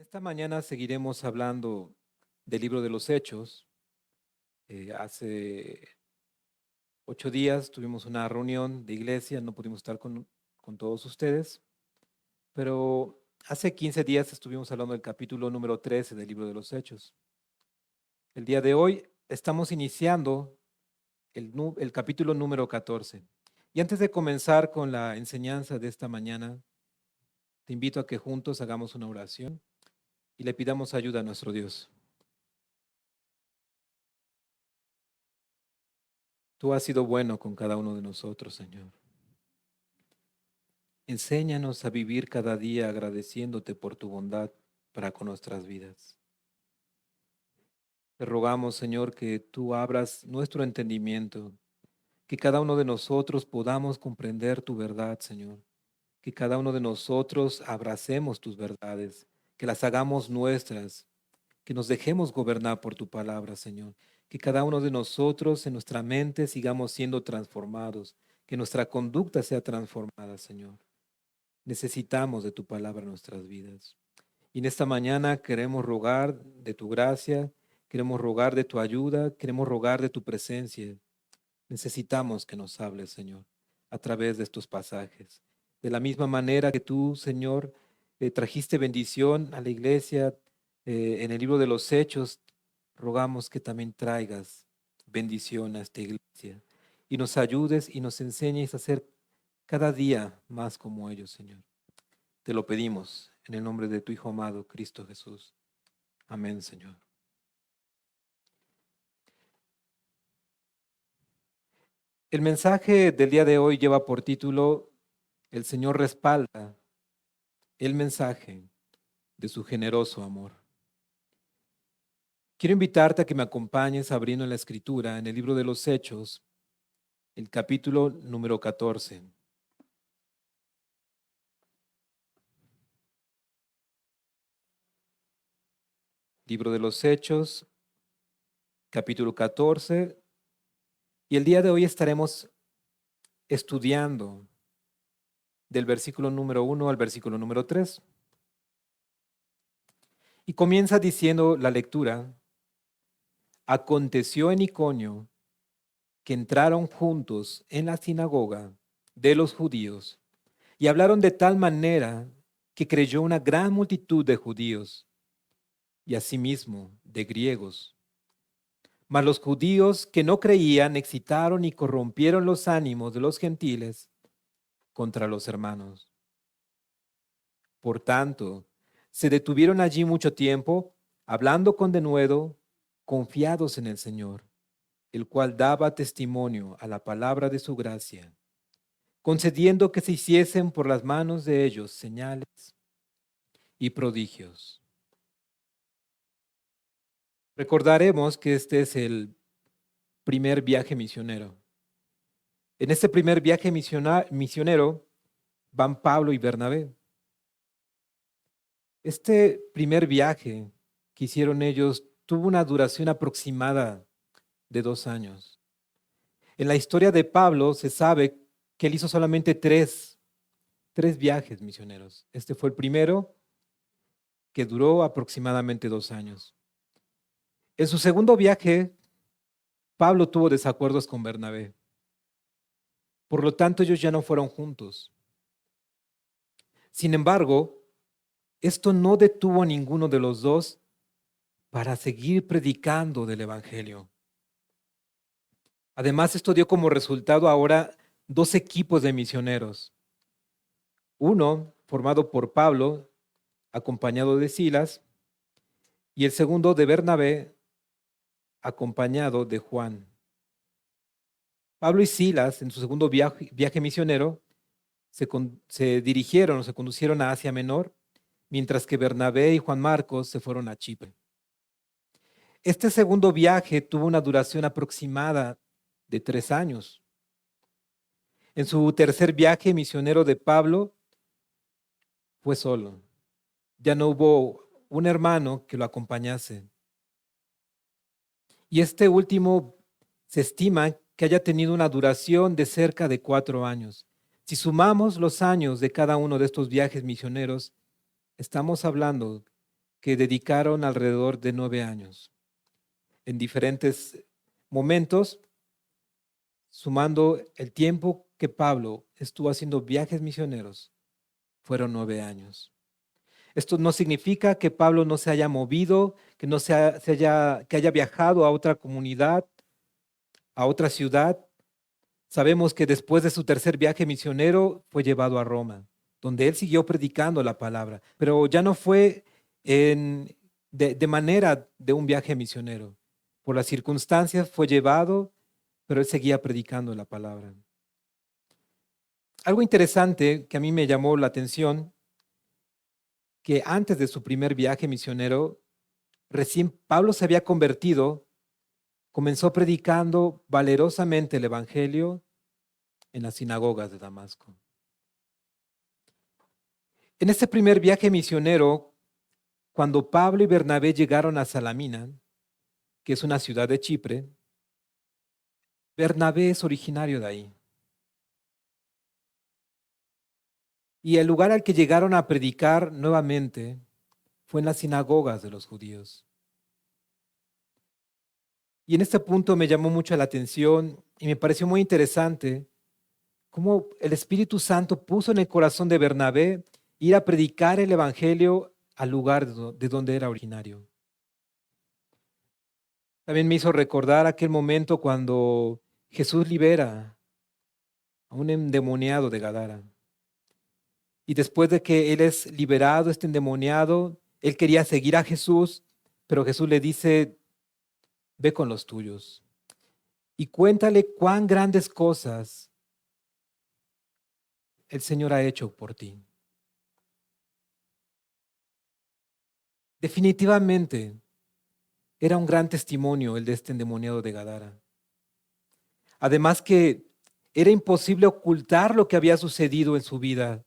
Esta mañana seguiremos hablando del libro de los Hechos. Hace 8 días tuvimos una reunión de iglesia, no pudimos estar con todos ustedes, pero hace 15 días estuvimos hablando del capítulo número 13 del libro de los Hechos. El día de hoy estamos iniciando el capítulo número 14. Y antes de comenzar con la enseñanza de esta mañana, te invito a que juntos hagamos una oración y le pidamos ayuda a nuestro Dios. Tú has sido bueno con cada uno de nosotros, Señor. Enséñanos a vivir cada día agradeciéndote por tu bondad para con nuestras vidas. Te rogamos, Señor, que tú abras nuestro entendimiento, que cada uno de nosotros podamos comprender tu verdad, Señor, que cada uno de nosotros abracemos tus verdades, que las hagamos nuestras, que nos dejemos gobernar por tu palabra, Señor, que cada uno de nosotros en nuestra mente sigamos siendo transformados, que nuestra conducta sea transformada, Señor. Necesitamos de tu palabra en nuestras vidas. Y en esta mañana queremos rogar de tu gracia, queremos rogar de tu ayuda, queremos rogar de tu presencia. Necesitamos que nos hables, Señor, a través de estos pasajes. De la misma manera que tú, Señor, trajiste bendición a la iglesia en el libro de los Hechos, rogamos que también traigas bendición a esta iglesia y nos ayudes y nos enseñes a ser cada día más como ellos, Señor. Te lo pedimos en el nombre de tu Hijo amado, Cristo Jesús. Amén, Señor. El mensaje del día de hoy lleva por título: El Señor respalda el mensaje de su generoso amor. Quiero invitarte a que me acompañes abriendo en la Escritura, en el libro de los Hechos, el capítulo número 14. Libro de los Hechos, capítulo 14. Y el día de hoy estaremos estudiando del versículo número 1 al versículo número 3. Y comienza diciendo la lectura: Aconteció en Iconio que entraron juntos en la sinagoga de los judíos y hablaron de tal manera que creyó una gran multitud de judíos y asimismo de griegos. Mas los judíos que no creían excitaron y corrompieron los ánimos de los gentiles contra los hermanos. Por tanto, se detuvieron allí mucho tiempo, hablando con denuedo, confiados en el Señor, el cual daba testimonio a la palabra de su gracia, concediendo que se hiciesen por las manos de ellos señales y prodigios. Recordaremos que este es el primer viaje misionero. En este primer viaje misionero van Pablo y Bernabé. Este primer viaje que hicieron ellos tuvo una duración aproximada de 2 años. En la historia de Pablo se sabe que él hizo solamente tres viajes misioneros. Este fue el primero, que duró aproximadamente 2 años. En su segundo viaje, Pablo tuvo desacuerdos con Bernabé. Por lo tanto, ellos ya no fueron juntos. Sin embargo, esto no detuvo a ninguno de los dos para seguir predicando del Evangelio. Además, esto dio como resultado ahora 2 equipos de misioneros. Uno formado por Pablo, acompañado de Silas, y el segundo de Bernabé, acompañado de Juan. Pablo y Silas, en su segundo viaje misionero, se dirigieron o se conducieron a Asia Menor, mientras que Bernabé y Juan Marcos se fueron a Chipre. Este segundo viaje tuvo una duración aproximada de 3 años. En su tercer viaje misionero de Pablo fue solo. Ya no hubo un hermano que lo acompañase. Y este último se estima que haya tenido una duración de cerca de 4 años. Si sumamos los años de cada uno de estos viajes misioneros, estamos hablando que dedicaron alrededor de 9 años en diferentes momentos, sumando el tiempo que Pablo estuvo haciendo viajes misioneros, fueron 9 años. Esto no significa que Pablo no se haya movido, que no que haya viajado a otra comunidad, a otra ciudad. Sabemos que después de su tercer viaje misionero fue llevado a Roma, donde él siguió predicando la palabra, pero ya no fue de manera de un viaje misionero. Por las circunstancias fue llevado, pero él seguía predicando la palabra. Algo interesante que a mí me llamó la atención, que antes de su primer viaje misionero, recién Pablo se había convertido, comenzó predicando valerosamente el Evangelio en las sinagogas de Damasco. En este primer viaje misionero, cuando Pablo y Bernabé llegaron a Salamina, que es una ciudad de Chipre, Bernabé es originario de ahí. Y el lugar al que llegaron a predicar nuevamente fue en las sinagogas de los judíos. Y en este punto me llamó mucho la atención y me pareció muy interesante cómo el Espíritu Santo puso en el corazón de Bernabé ir a predicar el Evangelio al lugar de donde era originario. También me hizo recordar aquel momento cuando Jesús libera a un endemoniado de Gadara. Y después de que él es liberado, este endemoniado, él quería seguir a Jesús, pero Jesús le dice, ve con los tuyos y cuéntale cuán grandes cosas el Señor ha hecho por ti. Definitivamente era un gran testimonio el de este endemoniado de Gadara. Además que era imposible ocultar lo que había sucedido en su vida.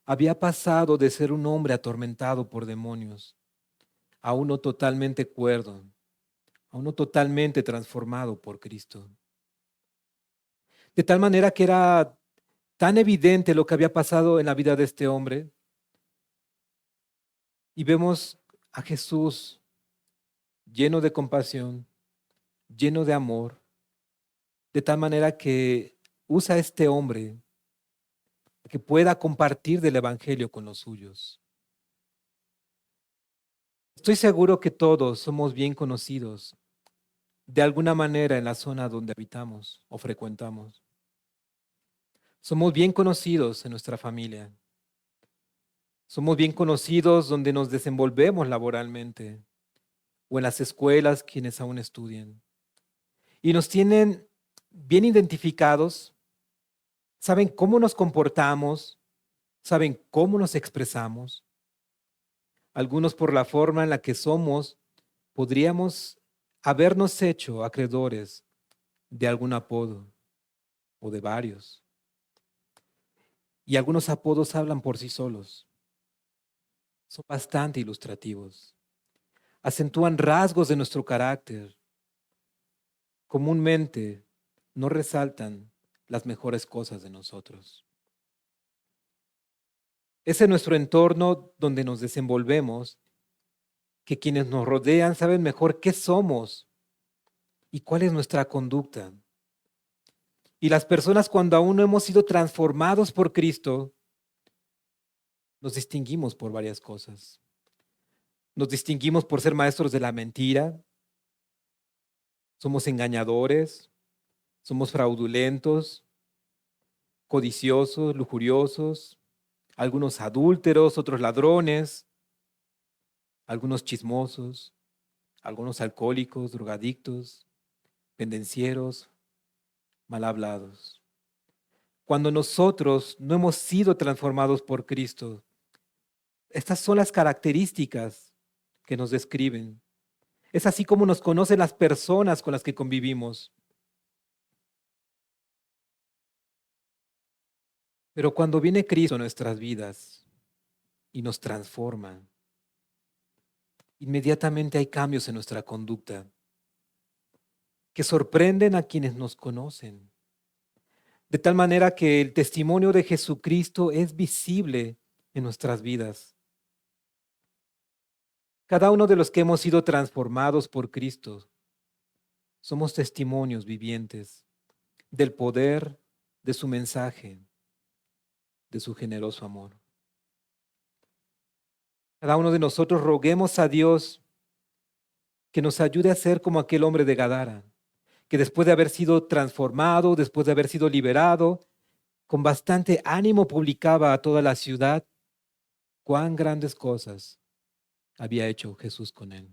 Había pasado de ser un hombre atormentado por demonios a uno totalmente cuerdo, a uno totalmente transformado por Cristo. De tal manera que era tan evidente lo que había pasado en la vida de este hombre. Y vemos a Jesús lleno de compasión, lleno de amor, de tal manera que usa a este hombre que pueda compartir del Evangelio con los suyos. Estoy seguro que todos somos bien conocidos de alguna manera en la zona donde habitamos o frecuentamos. Somos bien conocidos en nuestra familia. Somos bien conocidos donde nos desenvolvemos laboralmente o en las escuelas quienes aún estudian. Y nos tienen bien identificados, saben cómo nos comportamos, saben cómo nos expresamos. Algunos por la forma en la que somos, podríamos habernos hecho acreedores de algún apodo o de varios. Y algunos apodos hablan por sí solos. Son bastante ilustrativos. Acentúan rasgos de nuestro carácter. Comúnmente no resaltan las mejores cosas de nosotros. Es en nuestro entorno donde nos desenvolvemos que quienes nos rodean saben mejor qué somos y cuál es nuestra conducta. Y las personas cuando aún no hemos sido transformados por Cristo, nos distinguimos por varias cosas. Nos distinguimos por ser maestros de la mentira, somos engañadores, somos fraudulentos, codiciosos, lujuriosos, algunos adúlteros, otros ladrones, algunos chismosos, algunos alcohólicos, drogadictos, pendencieros, mal hablados. Cuando nosotros no hemos sido transformados por Cristo, estas son las características que nos describen. Es así como nos conocen las personas con las que convivimos. Pero cuando viene Cristo a nuestras vidas y nos transforma, inmediatamente hay cambios en nuestra conducta que sorprenden a quienes nos conocen. De tal manera que el testimonio de Jesucristo es visible en nuestras vidas. Cada uno de los que hemos sido transformados por Cristo somos testimonios vivientes del poder de su mensaje, de su generoso amor. Cada uno de nosotros roguemos a Dios que nos ayude a ser como aquel hombre de Gadara, que después de haber sido transformado, después de haber sido liberado, con bastante ánimo publicaba a toda la ciudad cuán grandes cosas había hecho Jesús con él.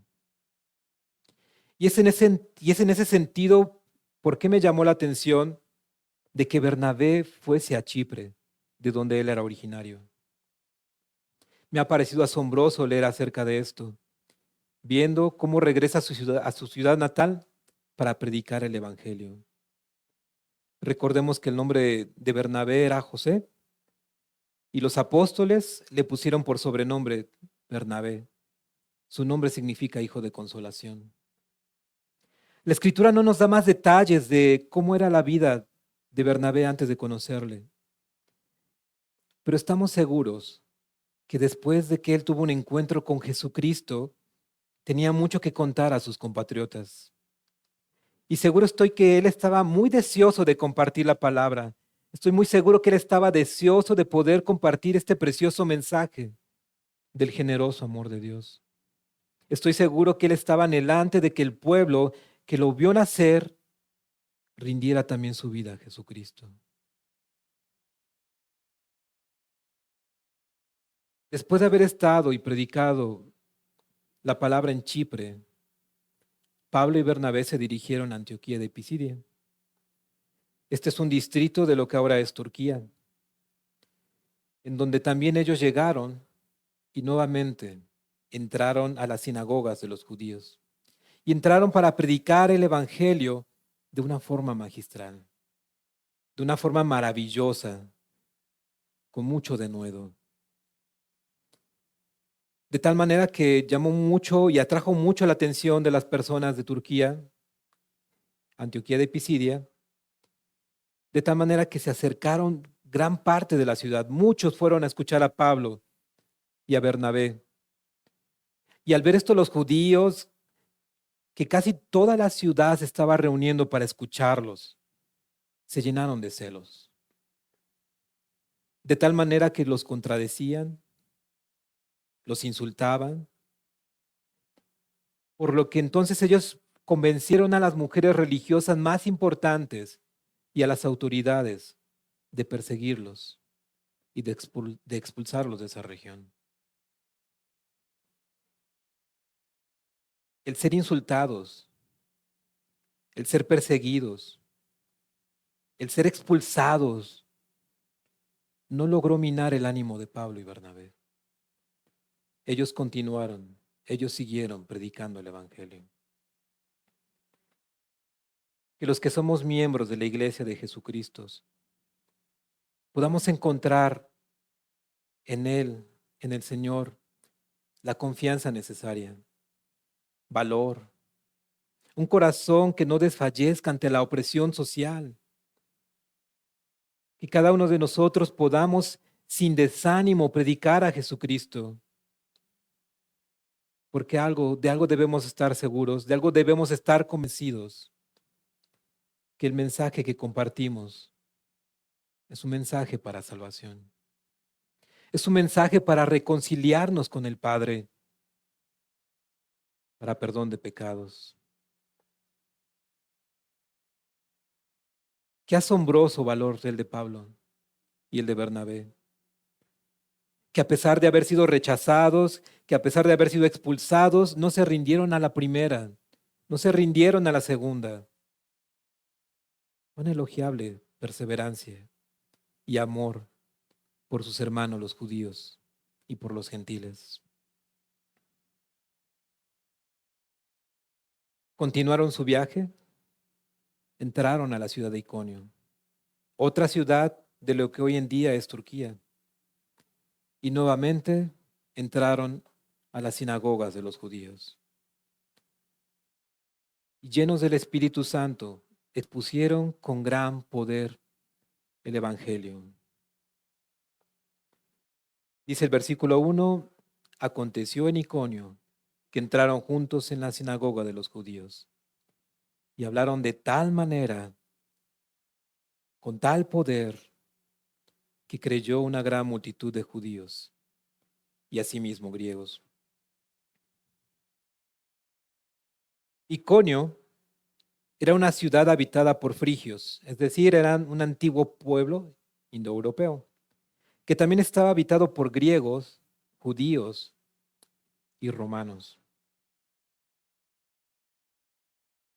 Y es en ese sentido, ¿por qué me llamó la atención de que Bernabé fuese a Chipre, de donde él era originario? Me ha parecido asombroso leer acerca de esto, viendo cómo regresa a su ciudad natal para predicar el Evangelio. Recordemos que el nombre de Bernabé era José y los apóstoles le pusieron por sobrenombre Bernabé. Su nombre significa hijo de consolación. La escritura no nos da más detalles de cómo era la vida de Bernabé antes de conocerle, pero estamos seguros que después de que él tuvo un encuentro con Jesucristo, tenía mucho que contar a sus compatriotas. Y seguro estoy que él estaba muy deseoso de compartir la palabra. Estoy muy seguro que él estaba deseoso de poder compartir este precioso mensaje del generoso amor de Dios. Estoy seguro que él estaba anhelante de que el pueblo que lo vio nacer rindiera también su vida a Jesucristo. Después de haber estado y predicado la palabra en Chipre, Pablo y Bernabé se dirigieron a Antioquía de Pisidia. Este es un distrito de lo que ahora es Turquía, en donde también ellos llegaron y nuevamente entraron a las sinagogas de los judíos y entraron para predicar el evangelio de una forma magistral, de una forma maravillosa, con mucho denuedo. De tal manera que llamó mucho y atrajo mucho la atención de las personas de Turquía, Antioquía de Pisidia, de tal manera que se acercaron gran parte de la ciudad. Muchos fueron a escuchar a Pablo y a Bernabé. Y al ver esto los judíos, que casi toda la ciudad se estaba reuniendo para escucharlos, se llenaron de celos. De tal manera que los contradecían, los insultaban, por lo que entonces ellos convencieron a las mujeres religiosas más importantes y a las autoridades de perseguirlos y de expulsarlos de esa región. El ser insultados, el ser perseguidos, el ser expulsados, no logró minar el ánimo de Pablo y Bernabé. Ellos continuaron, ellos siguieron predicando el Evangelio. Que los que somos miembros de la Iglesia de Jesucristo podamos encontrar en Él, en el Señor, la confianza necesaria, valor, un corazón que no desfallezca ante la opresión social. Que cada uno de nosotros podamos sin desánimo predicar a Jesucristo. Porque de algo debemos estar seguros, de algo debemos estar convencidos, que el mensaje que compartimos es un mensaje para salvación. Es un mensaje para reconciliarnos con el Padre, para perdón de pecados. Qué asombroso valor el de Pablo y el de Bernabé, que a pesar de haber sido rechazados, que a pesar de haber sido expulsados, no se rindieron a la primera, no se rindieron a la segunda. Una elogiable perseverancia y amor por sus hermanos los judíos y por los gentiles. Continuaron su viaje, entraron a la ciudad de Iconio, otra ciudad de lo que hoy en día es Turquía, y nuevamente entraron a las sinagogas de los judíos. Y llenos del Espíritu Santo, expusieron con gran poder el Evangelio. Dice el versículo 1, aconteció en Iconio que entraron juntos en la sinagoga de los judíos y hablaron de tal manera, con tal poder, que creyó una gran multitud de judíos y asimismo griegos. Iconio era una ciudad habitada por frigios, es decir, eran un antiguo pueblo indoeuropeo, que también estaba habitado por griegos, judíos y romanos.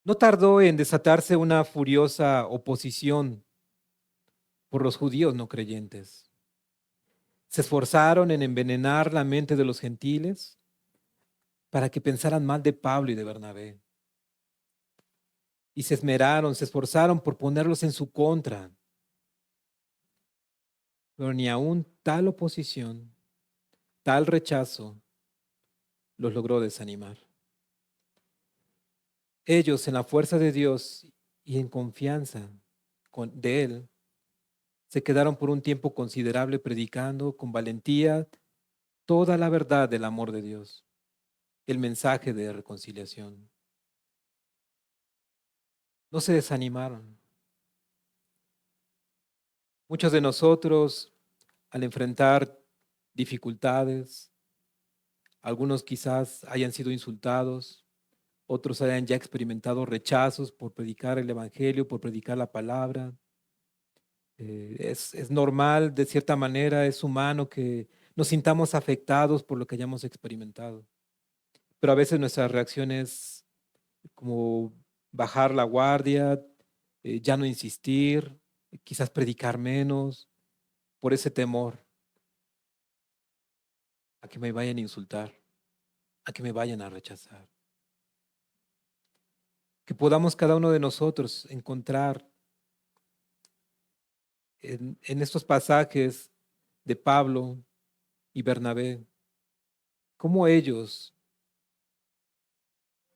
No tardó en desatarse una furiosa oposición por los judíos no creyentes. Se esforzaron en envenenar la mente de los gentiles para que pensaran mal de Pablo y de Bernabé. Y se esmeraron, se esforzaron por ponerlos en su contra. Pero ni aún tal oposición, tal rechazo, los logró desanimar. Ellos, en la fuerza de Dios y en confianza de Él, se quedaron por un tiempo considerable predicando con valentía toda la verdad del amor de Dios, el mensaje de reconciliación. No se desanimaron. Muchos de nosotros, al enfrentar dificultades, algunos quizás hayan sido insultados, otros hayan ya experimentado rechazos por predicar el Evangelio, por predicar la palabra. Es normal, de cierta manera, es humano que nos sintamos afectados por lo que hayamos experimentado. Pero a veces nuestra reacción es como bajar la guardia, ya no insistir, quizás predicar menos, por ese temor a que me vayan a insultar, a que me vayan a rechazar. Que podamos cada uno de nosotros encontrar en estos pasajes de Pablo y Bernabé, cómo ellos,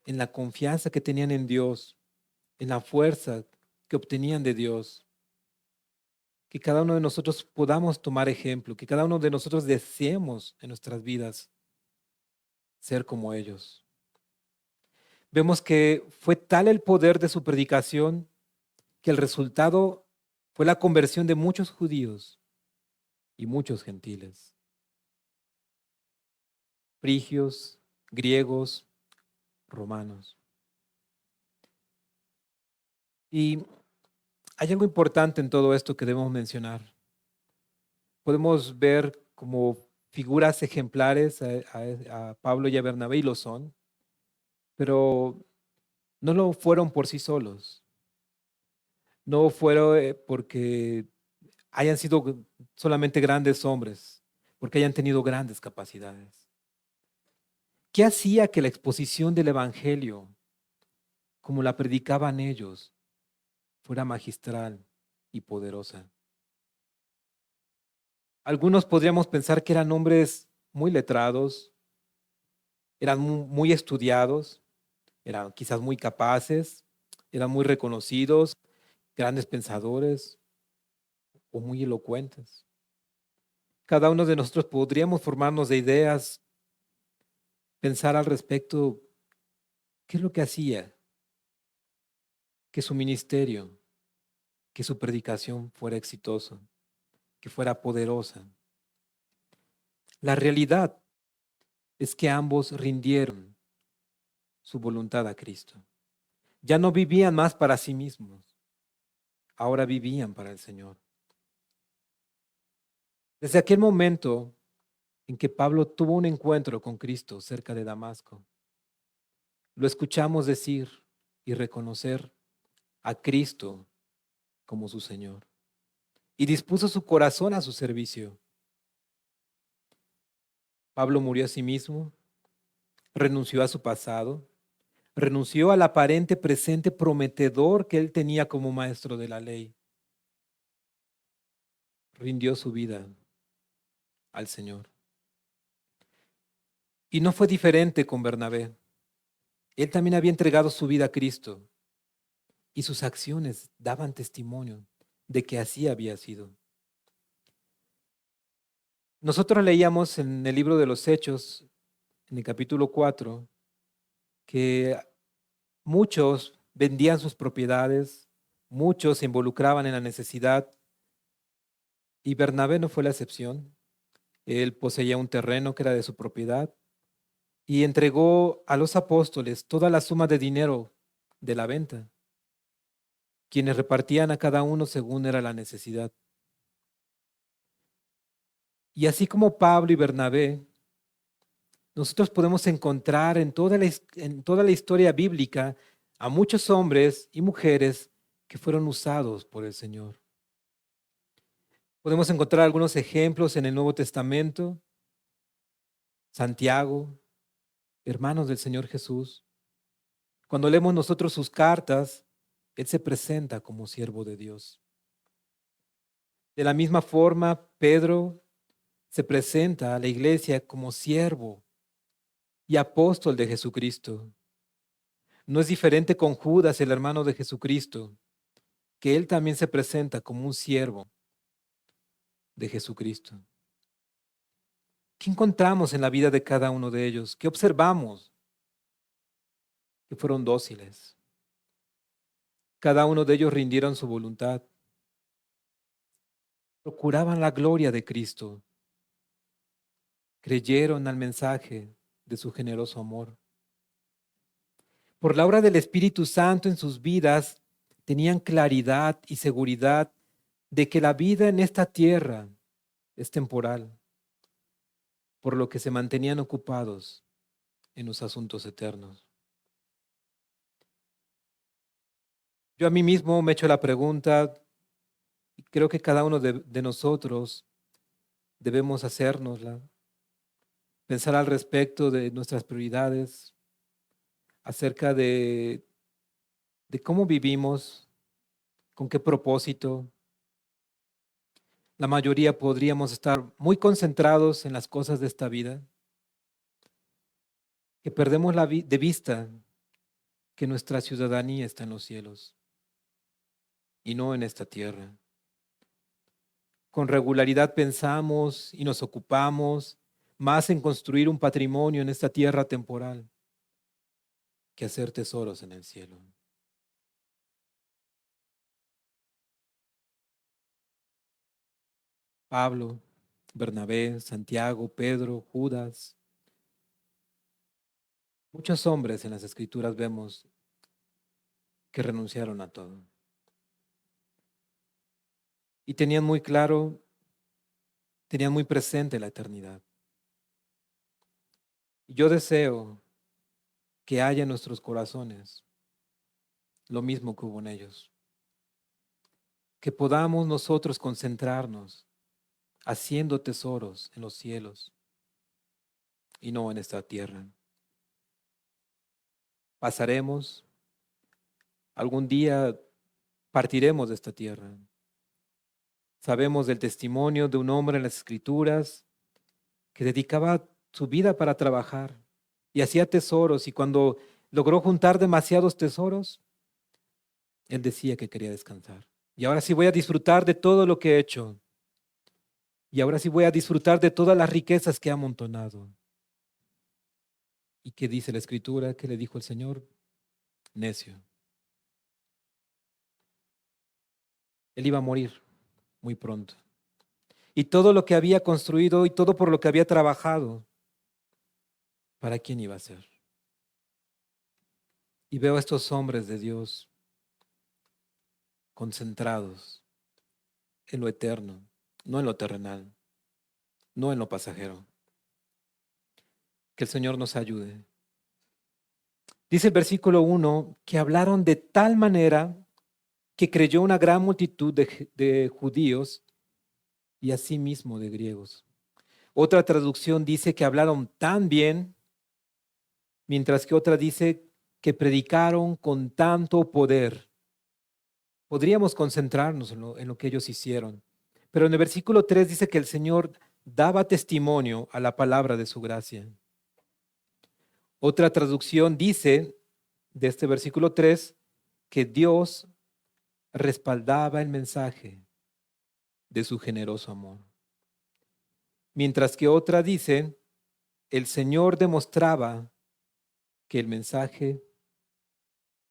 en la confianza que tenían en Dios, en la fuerza que obtenían de Dios, que cada uno de nosotros podamos tomar ejemplo, que cada uno de nosotros deseemos en nuestras vidas ser como ellos. Vemos que fue tal el poder de su predicación que el resultado fue la conversión de muchos judíos y muchos gentiles, frigios, griegos, romanos. Y hay algo importante en todo esto que debemos mencionar. Podemos ver como figuras ejemplares a Pablo y a Bernabé, y lo son, pero no lo fueron por sí solos. No fueron porque hayan sido solamente grandes hombres, porque hayan tenido grandes capacidades. ¿Qué hacía que la exposición del Evangelio, como la predicaban ellos, fuera magistral y poderosa? Algunos podríamos pensar que eran hombres muy letrados, eran muy estudiados, eran quizás muy capaces, eran muy reconocidos, grandes pensadores o muy elocuentes. Cada uno de nosotros podríamos formarnos de ideas, pensar al respecto, qué es lo que hacía que su ministerio, que su predicación fuera exitoso, que fuera poderosa. La realidad es que ambos rindieron su voluntad a Cristo. Ya no vivían más para sí mismos, ahora vivían para el Señor. Desde aquel momento en que Pablo tuvo un encuentro con Cristo cerca de Damasco, lo escuchamos decir y reconocer a Cristo como su Señor y dispuso su corazón a su servicio. Pablo murió a sí mismo, renunció a su pasado, renunció al aparente presente prometedor que él tenía como maestro de la ley. Rindió su vida al Señor. Y no fue diferente con Bernabé. Él también había entregado su vida a Cristo y sus acciones daban testimonio de que así había sido. Nosotros leíamos en el libro de los Hechos, en el capítulo 4, que muchos vendían sus propiedades, muchos se involucraban en la necesidad y Bernabé no fue la excepción. Él poseía un terreno que era de su propiedad y entregó a los apóstoles toda la suma de dinero de la venta, quienes repartían a cada uno según era la necesidad. Y así como Pablo y Bernabé, nosotros podemos encontrar en toda la historia bíblica a muchos hombres y mujeres que fueron usados por el Señor. Podemos encontrar algunos ejemplos en el Nuevo Testamento. Santiago, hermanos del Señor Jesús. Cuando leemos nosotros sus cartas, él se presenta como siervo de Dios. De la misma forma, Pedro se presenta a la iglesia como siervo y apóstol de Jesucristo. No es diferente con Judas, el hermano de Jesucristo, que él también se presenta como un siervo de Jesucristo. ¿Qué encontramos en la vida de cada uno de ellos? ¿Qué observamos? Que fueron dóciles. Cada uno de ellos rindieron su voluntad. Procuraban la gloria de Cristo. Creyeron al mensaje de su generoso amor. Por la obra del Espíritu Santo en sus vidas, tenían claridad y seguridad de que la vida en esta tierra es temporal, por lo que se mantenían ocupados en los asuntos eternos. Yo a mí mismo me echo la pregunta, y creo que cada uno de nosotros debemos hacérnosla, pensar al respecto de nuestras prioridades, acerca de cómo vivimos, con qué propósito. La mayoría podríamos estar muy concentrados en las cosas de esta vida, que perdemos de vista que nuestra ciudadanía está en los cielos y no en esta tierra. Con regularidad pensamos y nos ocupamos más en construir un patrimonio en esta tierra temporal que hacer tesoros en el cielo. Pablo, Bernabé, Santiago, Pedro, Judas, muchos hombres en las Escrituras vemos que renunciaron a todo. Y tenían muy claro, tenían muy presente la eternidad. Y yo deseo que haya en nuestros corazones lo mismo que hubo en ellos. Que podamos nosotros concentrarnos haciendo tesoros en los cielos y no en esta tierra. Pasaremos, algún día partiremos de esta tierra. Sabemos del testimonio de un hombre en las Escrituras que dedicaba su vida para trabajar y hacía tesoros, y cuando logró juntar demasiados tesoros, él decía que quería descansar. Y ahora sí voy a disfrutar de todo lo que he hecho. Y ahora sí voy a disfrutar de todas las riquezas que he amontonado. ¿Y qué dice la Escritura? ¿Qué le dijo el Señor? Necio. Él iba a morir muy pronto. Y todo lo que había construido y todo por lo que había trabajado, ¿para quién iba a ser? Y veo a estos hombres de Dios concentrados en lo eterno, no en lo terrenal, no en lo pasajero. Que el Señor nos ayude. Dice el versículo 1 que hablaron de tal manera que creyó una gran multitud de judíos y asimismo de griegos. Otra traducción dice que hablaron tan bien, mientras que otra dice que predicaron con tanto poder. Podríamos concentrarnos en lo que ellos hicieron, pero en el versículo 3 dice que el Señor daba testimonio a la palabra de su gracia. Otra traducción dice de este versículo 3 que Dios respaldaba el mensaje de su generoso amor. Mientras que otra dice, el Señor demostraba que el mensaje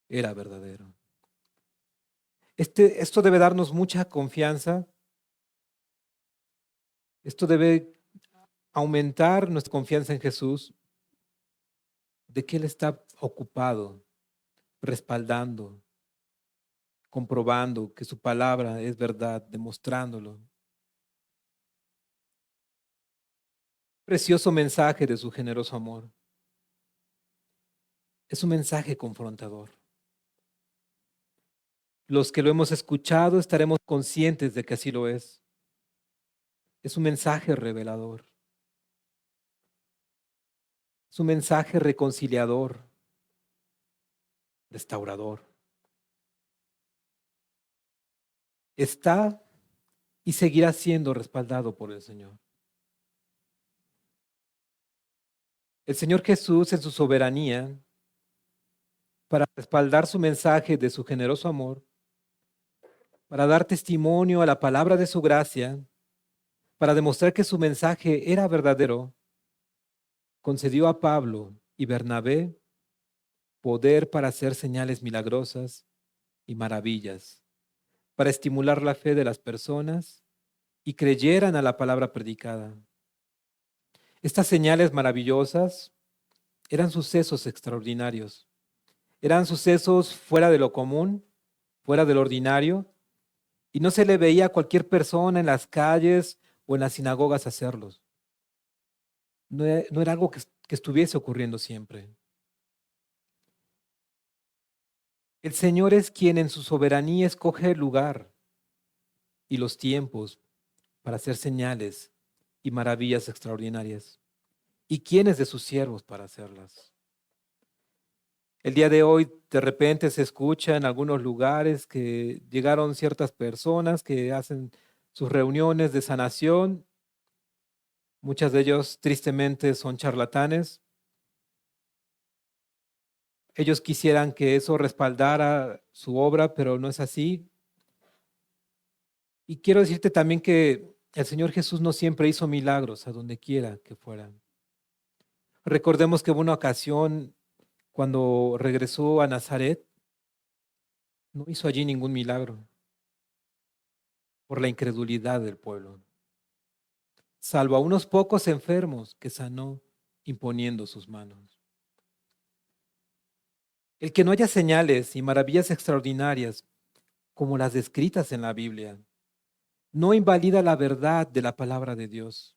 era verdadero. Esto debe darnos mucha confianza. Esto debe aumentar nuestra confianza en Jesús, de que Él está ocupado, respaldando, comprobando que su palabra es verdad, demostrándolo. Precioso mensaje de su generoso amor. Es un mensaje confrontador. Los que lo hemos escuchado estaremos conscientes de que así lo es. Es un mensaje revelador. Es un mensaje reconciliador, restaurador. Está y seguirá siendo respaldado por el Señor. El Señor Jesús, en su soberanía, para respaldar su mensaje de su generoso amor, para dar testimonio a la palabra de su gracia, para demostrar que su mensaje era verdadero, concedió a Pablo y Bernabé poder para hacer señales milagrosas y maravillas, para estimular la fe de las personas y creyeran a la palabra predicada. Estas señales maravillosas eran sucesos extraordinarios, eran sucesos fuera de lo común, fuera del ordinario, y no se le veía a cualquier persona en las calles o en las sinagogas hacerlos. No era algo que estuviese ocurriendo siempre. El Señor es quien en su soberanía escoge el lugar y los tiempos para hacer señales y maravillas extraordinarias. ¿Y quién es de sus siervos para hacerlas? El día de hoy de repente se escucha en algunos lugares que llegaron ciertas personas que hacen sus reuniones de sanación. Muchas de ellos tristemente son charlatanes. Ellos quisieran que eso respaldara su obra, pero no es así. Y quiero decirte también que el Señor Jesús no siempre hizo milagros a donde quiera que fueran. Recordemos que hubo una ocasión cuando regresó a Nazaret, no hizo allí ningún milagro por la incredulidad del pueblo, salvo a unos pocos enfermos que sanó imponiendo sus manos. El que no haya señales y maravillas extraordinarias como las descritas en la Biblia no invalida la verdad de la palabra de Dios.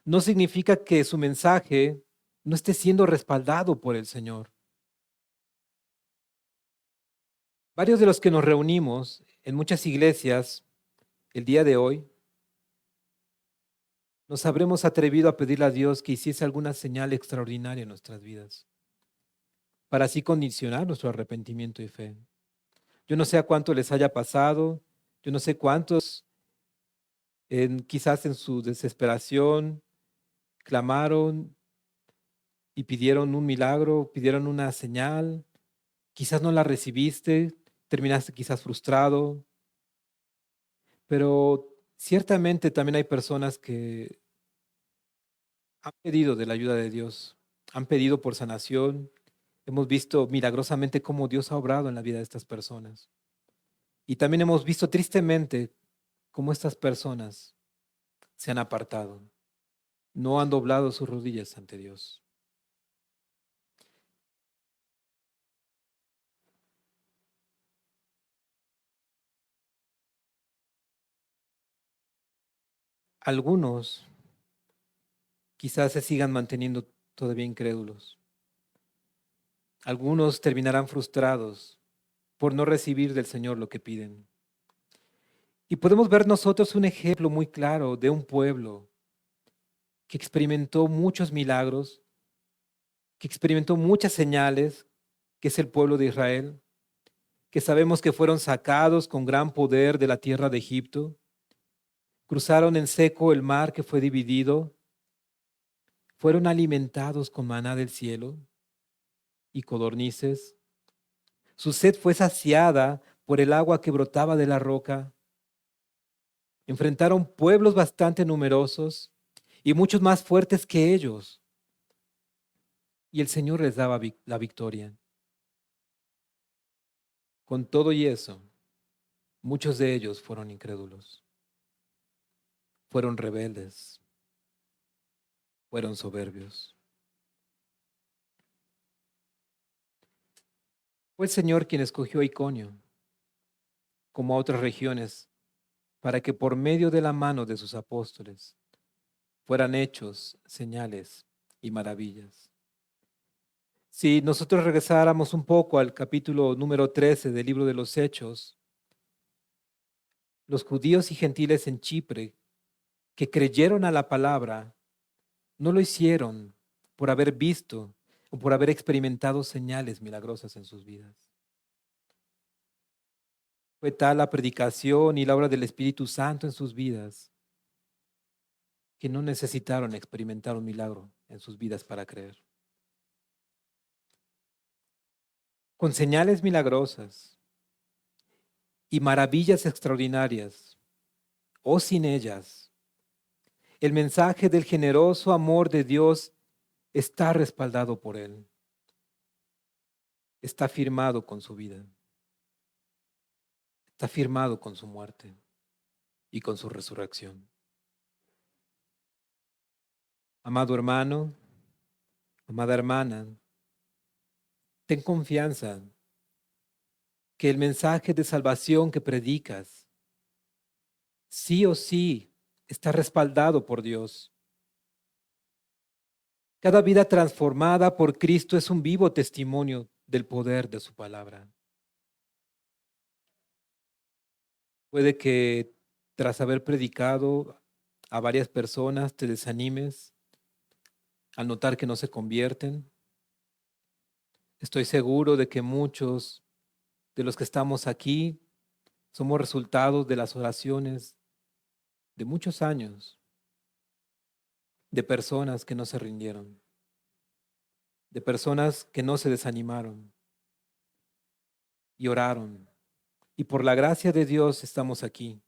No significa que su mensaje no esté siendo respaldado por el Señor. Varios de los que nos reunimos en muchas iglesias el día de hoy, nos habremos atrevido a pedirle a Dios que hiciese alguna señal extraordinaria en nuestras vidas, para así condicionar nuestro arrepentimiento y fe. Yo no sé a cuánto les haya pasado, yo no sé cuántos quizás en su desesperación clamaron y pidieron un milagro, pidieron una señal, quizás no la recibiste, terminaste quizás frustrado, pero ciertamente también hay personas que han pedido de la ayuda de Dios, han pedido por sanación. Hemos visto milagrosamente cómo Dios ha obrado en la vida de estas personas. Y también hemos visto tristemente cómo estas personas se han apartado, no han doblado sus rodillas ante Dios. Algunos quizás se sigan manteniendo todavía incrédulos. Algunos terminarán frustrados por no recibir del Señor lo que piden. Y podemos ver nosotros un ejemplo muy claro de un pueblo que experimentó muchos milagros, que experimentó muchas señales, que es el pueblo de Israel, que sabemos que fueron sacados con gran poder de la tierra de Egipto, cruzaron en seco el mar que fue dividido, fueron alimentados con maná del cielo y codornices. Su sed fue saciada por el agua que brotaba de la roca. Enfrentaron pueblos bastante numerosos y muchos más fuertes que ellos. y el Señor les daba la victoria. Con todo y eso, muchos de ellos fueron incrédulos, fueron rebeldes, fueron soberbios. Fue el Señor quien escogió a Iconio, como a otras regiones, para que por medio de la mano de sus apóstoles fueran hechos señales y maravillas. Si nosotros regresáramos un poco al capítulo número 13 del libro de los Hechos, los judíos y gentiles en Chipre que creyeron a la palabra no lo hicieron por haber visto o por haber experimentado señales milagrosas en sus vidas. Fue tal la predicación y la obra del Espíritu Santo en sus vidas que no necesitaron experimentar un milagro en sus vidas para creer. Con señales milagrosas y maravillas extraordinarias, o sin ellas, el mensaje del generoso amor de Dios está respaldado por Él, está firmado con su vida, está firmado con su muerte y con su resurrección. Amado hermano, amada hermana, ten confianza que el mensaje de salvación que predicas, sí o sí, está respaldado por Dios. Cada vida transformada por Cristo es un vivo testimonio del poder de su palabra. Puede que tras haber predicado a varias personas te desanimes al notar que no se convierten. Estoy seguro de que muchos de los que estamos aquí somos resultados de las oraciones de muchos años, de personas que no se rindieron, de personas que no se desanimaron y oraron. Y por la gracia de Dios estamos aquí.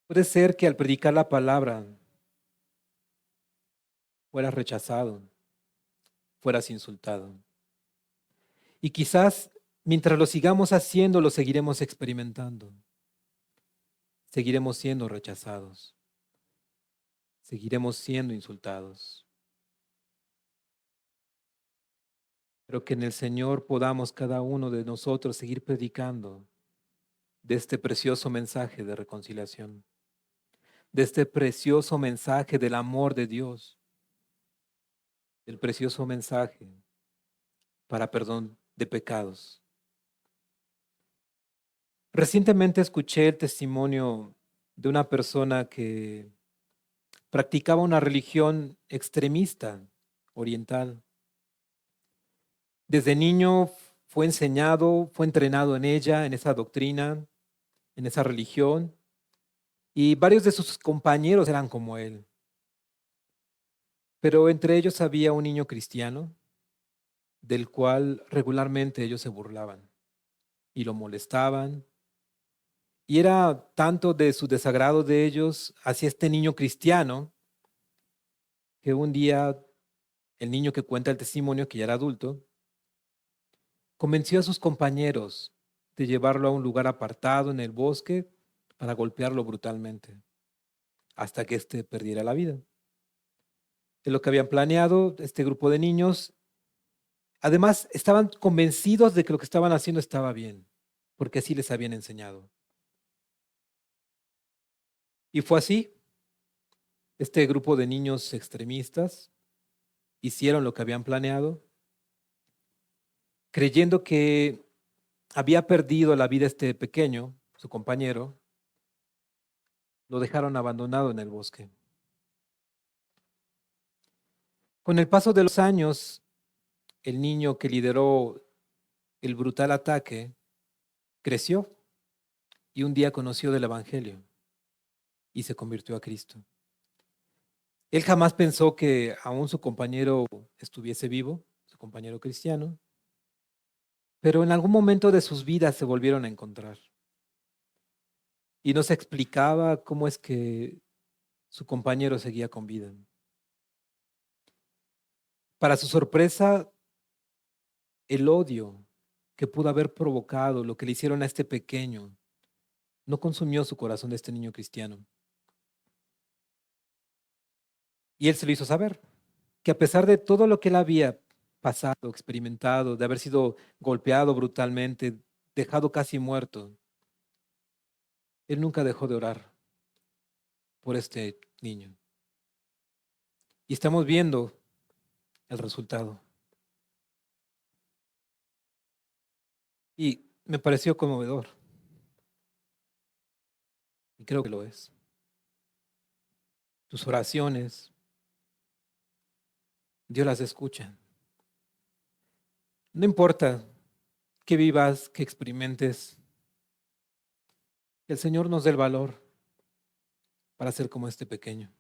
Puede ser que al predicar la palabra fueras rechazado, fueras insultado. Y quizás mientras lo sigamos haciendo, lo seguiremos experimentando. Seguiremos siendo rechazados. Seguiremos siendo insultados. Pero que en el Señor podamos cada uno de nosotros seguir predicando de este precioso mensaje de reconciliación, de este precioso mensaje del amor de Dios, del precioso mensaje para perdón de pecados. Recientemente escuché el testimonio de una persona que practicaba una religión extremista oriental. Desde niño fue enseñado, fue entrenado en ella, en esa doctrina, en esa religión, y varios de sus compañeros eran como él. Pero entre ellos había un niño cristiano del cual regularmente ellos se burlaban y lo molestaban. Y era tanto de su desagrado de ellos hacia este niño cristiano que un día el niño que cuenta el testimonio, que ya era adulto, convenció a sus compañeros de llevarlo a un lugar apartado en el bosque para golpearlo brutalmente hasta que éste perdiera la vida. Es lo que habían planeado este grupo de niños. Además, estaban convencidos de que lo que estaban haciendo estaba bien, porque así les habían enseñado. Y fue así. Este grupo de niños extremistas hicieron lo que habían planeado, creyendo que había perdido la vida este pequeño, su compañero, lo dejaron abandonado en el bosque. Con el paso de los años, el niño que lideró el brutal ataque creció y un día conoció del Evangelio y se convirtió a Cristo. Él jamás pensó que aún su compañero estuviese vivo, su compañero cristiano, pero en algún momento de sus vidas se volvieron a encontrar. Y no se explicaba cómo es que su compañero seguía con vida. Para su sorpresa, el odio que pudo haber provocado lo que le hicieron a este pequeño no consumió su corazón de este niño cristiano. Y él se lo hizo saber, que a pesar de todo lo que él había pasado, experimentado, de haber sido golpeado brutalmente, dejado casi muerto, él nunca dejó de orar por este niño. Y estamos viendo el resultado. Y me pareció conmovedor. Y creo que lo es. Tus oraciones, Dios las escucha. No importa que vivas, que experimentes, que el Señor nos dé el valor para ser como este pequeño,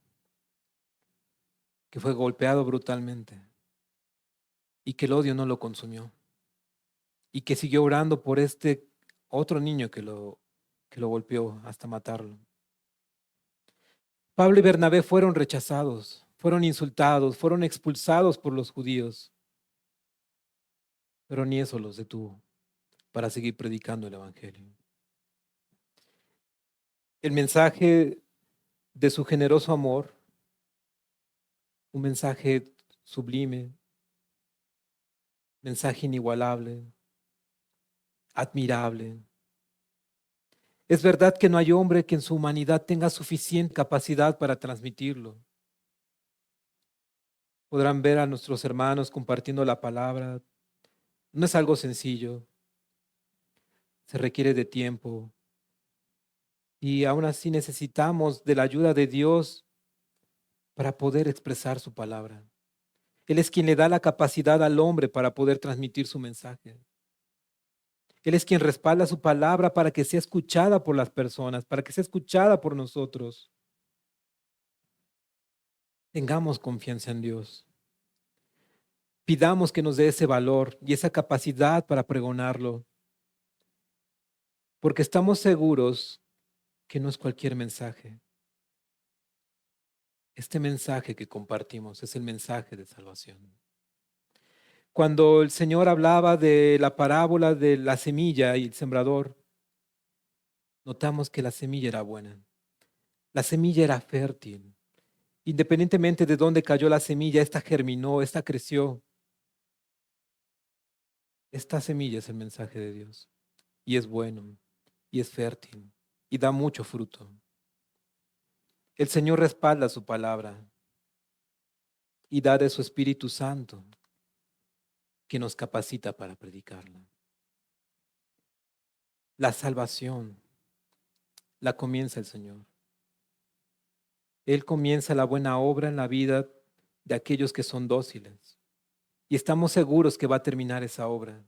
que fue golpeado brutalmente y que el odio no lo consumió y que siguió orando por este otro niño que lo golpeó hasta matarlo. Pablo y Bernabé fueron rechazados, fueron insultados, fueron expulsados por los judíos, pero ni eso los detuvo para seguir predicando el Evangelio. El mensaje de su generoso amor, un mensaje sublime, mensaje inigualable, admirable. Es verdad que no hay hombre que en su humanidad tenga suficiente capacidad para transmitirlo. Podrán ver a nuestros hermanos compartiendo la palabra. No es algo sencillo. Se requiere de tiempo. Y aún así necesitamos de la ayuda de Dios para poder expresar su palabra. Él es quien le da la capacidad al hombre para poder transmitir su mensaje. Él es quien respalda su palabra para que sea escuchada por las personas, para que sea escuchada por nosotros. Tengamos confianza en Dios. Pidamos que nos dé ese valor y esa capacidad para pregonarlo, porque estamos seguros que no es cualquier mensaje. Este mensaje que compartimos es el mensaje de salvación. Cuando el Señor hablaba de la parábola de la semilla y el sembrador, notamos que la semilla era buena. La semilla era fértil. Independientemente de dónde cayó la semilla, esta germinó, esta creció. Esta semilla es el mensaje de Dios y es bueno y es fértil y da mucho fruto. El Señor respalda su palabra y da de su Espíritu Santo que nos capacita para predicarla. La salvación la comienza el Señor. Él comienza la buena obra en la vida de aquellos que son dóciles y estamos seguros que va a terminar esa obra.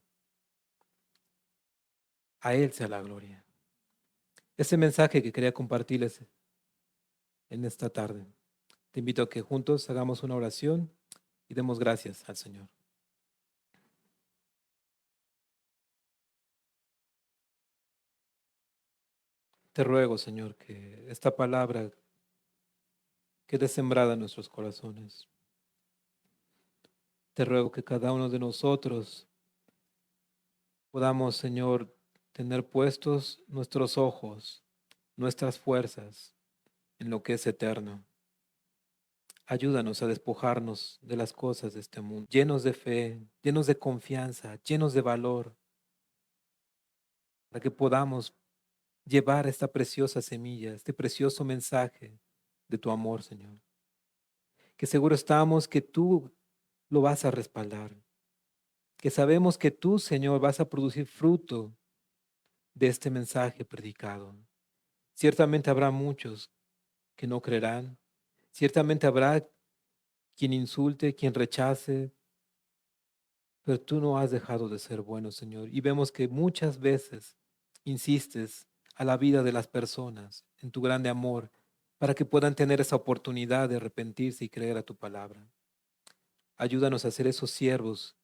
A Él sea la gloria. Ese mensaje que quería compartirles en esta tarde. Te invito a que juntos hagamos una oración y demos gracias al Señor. Te ruego, Señor, que esta palabra quede sembrada en nuestros corazones. Te ruego que cada uno de nosotros podamos, Señor, tener puestos nuestros ojos, nuestras fuerzas en lo que es eterno. Ayúdanos a despojarnos de las cosas de este mundo, llenos de fe, llenos de confianza, llenos de valor, para que podamos llevar esta preciosa semilla, este precioso mensaje de tu amor, Señor. Que seguro estamos que tú lo vas a respaldar, que sabemos que tú, Señor, vas a producir fruto de este mensaje predicado. Ciertamente habrá muchos que no creerán, ciertamente habrá quien insulte, quien rechace, pero tú no has dejado de ser bueno, Señor. Y vemos que muchas veces insistes a la vida de las personas en tu grande amor para que puedan tener esa oportunidad de arrepentirse y creer a tu palabra. Ayúdanos a ser esos siervos,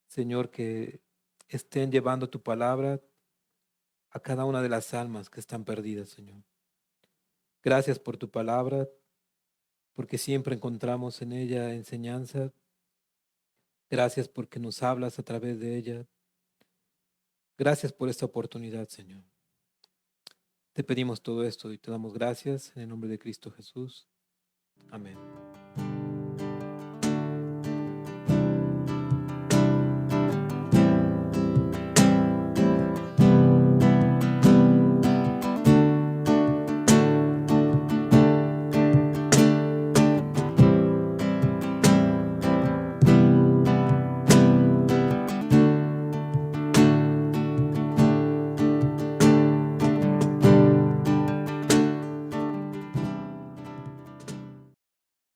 Señor, que estén llevando tu palabra a cada una de las almas que están perdidas, Señor. Gracias por tu palabra. porque siempre encontramos en ella enseñanza. Gracias porque nos hablas a través de ella. Gracias por esta oportunidad, Señor. Te pedimos todo esto y te damos gracias en el nombre de Cristo Jesús. Amén.